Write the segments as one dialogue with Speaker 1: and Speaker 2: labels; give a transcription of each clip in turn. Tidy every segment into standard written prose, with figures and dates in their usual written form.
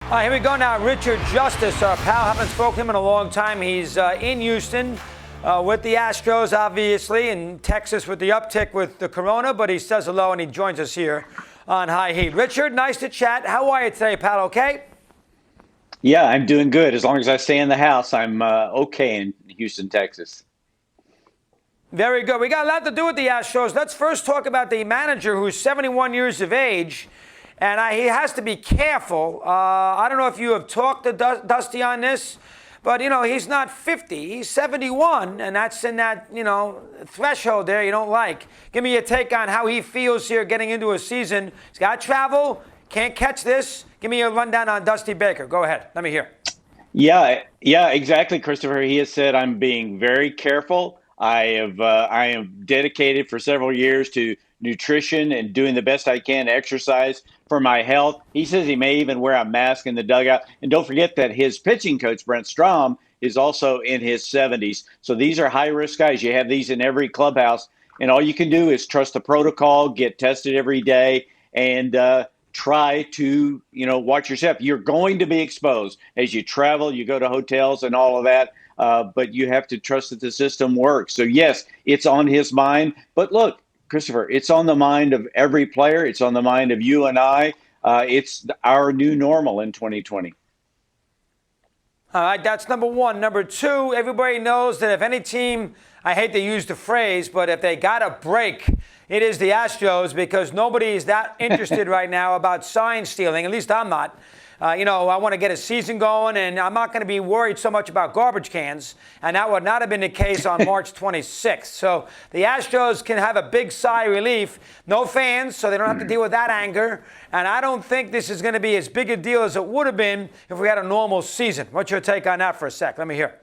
Speaker 1: Here we go now. Richard Justice, our pal, haven't spoken to him in a long time. He's in Houston with the Astros, obviously, in Texas with the uptick with the corona, but he says hello and he joins us here on High Heat. Richard, nice to chat. How are you today, pal? Okay?
Speaker 2: Yeah, I'm doing good. As long as I stay in the house, I'm okay in Houston, Texas.
Speaker 1: Very good. We got a lot to do with the Astros. Let's first talk about the manager, who's 71 years of age. And he has to be careful. I don't know if you have talked to Dusty on this, but, you know, he's not 50. He's 71, and that's in that, you know, threshold there you don't like. Give me your take on how he feels here getting into a season. He's got travel, can't catch this. Give me a rundown on Dusty Baker. Go ahead. Let me hear.
Speaker 2: Yeah, exactly, Christopher. He has said, I'm being very careful. I am dedicated for several years to nutrition and doing the best I can to exercise for my health. He says he may even wear a mask in the dugout. And don't forget that his pitching coach, Brent Strom, is also in his 70s. So these are high-risk guys. You have these in every clubhouse. And all you can do is trust the protocol, get tested every day, and try to, watch yourself. You're going to be exposed as you travel, you go to hotels and all of that. But you have to trust that the system works. So, yes, it's on his mind. But look, Christopher, it's on the mind of every player. It's on the mind of you and I. It's our new normal in 2020.
Speaker 1: All right, that's number one. Number two, everybody knows that if any team, I hate to use the phrase, but if they got a break, it is the Astros, because nobody is that interested right now about sign stealing. At least I'm not. I want to get a season going, and I'm not going to be worried so much about garbage cans, and that would not have been the case on March 26th. So the Astros can have a big sigh of relief. No fans, so they don't have to deal with that anger, and I don't think this is going to be as big a deal as it would have been if we had a normal season. What's your take on that for a sec? Let me hear.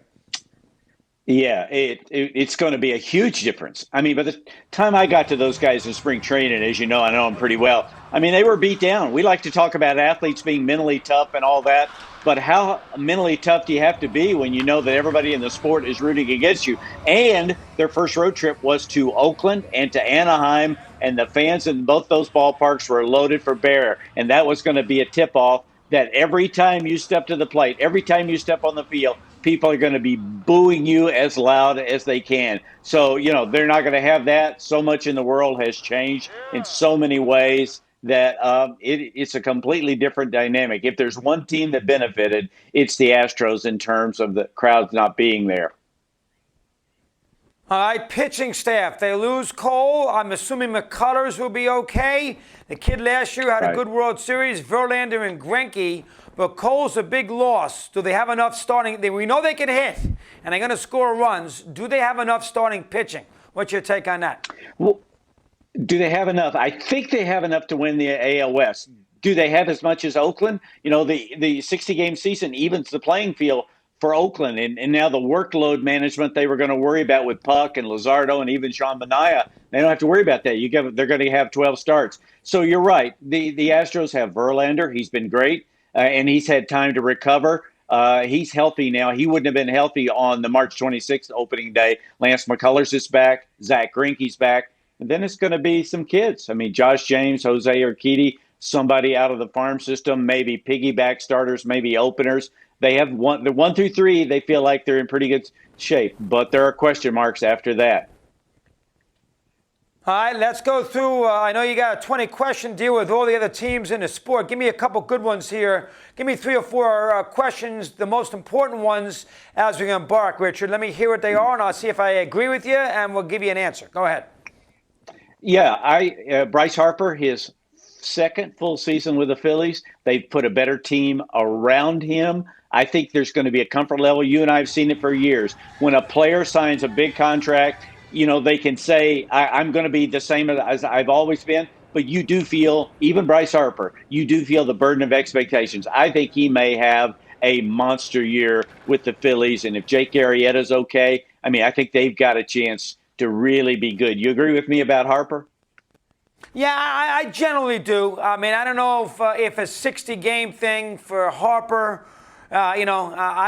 Speaker 2: Yeah, it's going to be a huge difference. I mean, by the time I got to those guys in spring training, as you know, I know them pretty well. I mean, they were beat down. We like to talk about athletes being mentally tough and all that, but how mentally tough do you have to be when you know that everybody in the sport is rooting against you? And their first road trip was to Oakland and to Anaheim, and the fans in both those ballparks were loaded for bear. And that was going to be a tip-off that every time you step to the plate, every time you step on the field, people are going to be booing you as loud as they can. So, they're not going to have that. So much in the world has changed in so many ways that it's a completely different dynamic. If there's one team that benefited, it's the Astros in terms of the crowds not being there.
Speaker 1: All right, pitching staff. They lose Cole. I'm assuming McCullers will be okay. The kid last year had a good World Series, Verlander and Greinke. But Cole's a big loss. Do they have enough starting? We know they can hit, and they're going to score runs. Do they have enough starting pitching? What's your take on that?
Speaker 2: Well, do they have enough? I think they have enough to win the AL West. Do they have as much as Oakland? The 60-game season evens the playing field for Oakland, and now the workload management they were going to worry about with Puck and Luzardo and even Sean Manaea, they don't have to worry about that. They're going to have 12 starts. So you're right. The Astros have Verlander. He's been great. And he's had time to recover. He's healthy now. He wouldn't have been healthy on the March 26th opening day. Lance McCullers is back. Zach Greinke's back. And then it's going to be some kids. I mean, Josh James, Jose Urquidy, somebody out of the farm system, maybe piggyback starters, maybe openers. They have the 1 through 3. They feel like they're in pretty good shape. But there are question marks after that.
Speaker 1: All right, let's go through. I know you got a 20-question deal with all the other teams in the sport. Give me a couple good ones here. Give me 3 or 4 questions, the most important ones, as we embark, Richard. Let me hear what they are, and I'll see if I agree with you, and we'll give you an answer. Go ahead.
Speaker 2: Yeah, Bryce Harper, his second full season with the Phillies. They've put a better team around him. I think there's going to be a comfort level. You and I have seen it for years. When a player signs a big contract, they can say, I'm going to be the same as I've always been. But you do feel, even Bryce Harper, you do feel the burden of expectations. I think he may have a monster year with the Phillies. And if Jake Arrieta's okay, I think they've got a chance to really be good. You agree with me about Harper?
Speaker 1: Yeah, I generally do. I don't know if a 60-game thing for Harper, I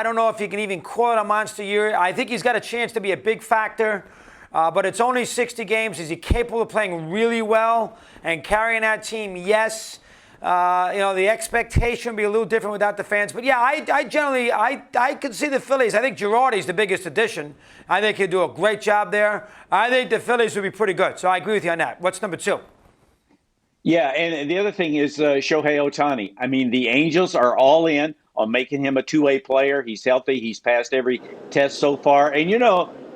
Speaker 1: don't know if you can even call it a monster year. I think he's got a chance to be a big factor. But it's only 60 games. Is he capable of playing really well and carrying that team? Yes. The expectation would be a little different without the fans. But yeah, I generally could see the Phillies. I think Girardi's the biggest addition. I think he'll do a great job there. I think the Phillies will be pretty good. So I agree with you on that. What's number 2?
Speaker 2: Yeah, and the other thing is Shohei Ohtani. I mean, the Angels are all in on making him a two-way player. He's healthy. He's passed every test so far. And,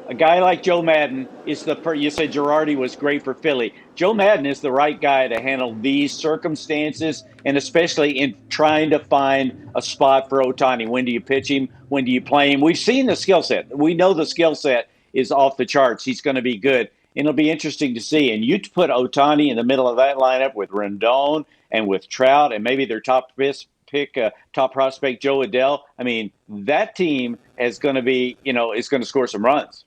Speaker 2: a guy like Joe Madden is you said Girardi was great for Philly. Joe Madden is the right guy to handle these circumstances, and especially in trying to find a spot for Ohtani. When do you pitch him? When do you play him? We've seen the skill set. We know the skill set is off the charts. He's going to be good. And it'll be interesting to see. And you put Ohtani in the middle of that lineup with Rendon and with Trout and maybe their top prospect, Joe Adell. I mean, that team is going to be, is going to score some runs.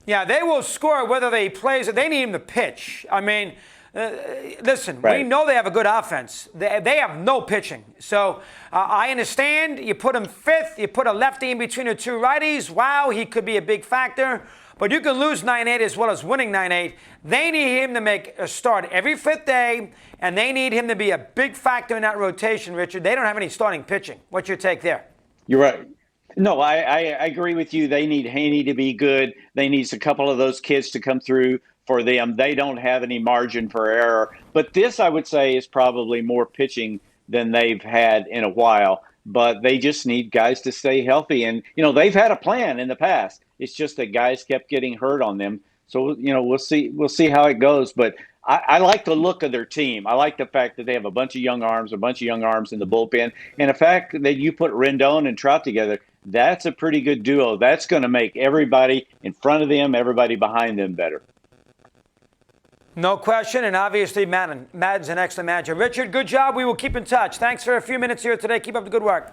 Speaker 1: Yeah, they will score whether they plays. They need him to pitch. I mean, listen,
Speaker 2: right.
Speaker 1: We know they have a good offense. They have no pitching. So I understand you put him fifth. You put a lefty in between the two righties. Wow, he could be a big factor. But you can lose 9-8 as well as winning 9-8. They need him to make a start every fifth day, and they need him to be a big factor in that rotation, Richard. They don't have any starting pitching. What's your take there?
Speaker 2: You're right. No, I agree with you. They need Haney to be good. They need a couple of those kids to come through for them. They don't have any margin for error. But this, I would say, is probably more pitching than they've had in a while. But they just need guys to stay healthy. And, they've had a plan in the past. It's just that guys kept getting hurt on them. So, we'll see how it goes. But I like the look of their team. I like the fact that they have a bunch of young arms in the bullpen. And the fact that you put Rendon and Trout together, that's a pretty good duo. That's going to make everybody in front of them, everybody behind them better.
Speaker 1: No question, and obviously Madden's an excellent manager. Richard, good job. We will keep in touch. Thanks for a few minutes here today. Keep up the good work.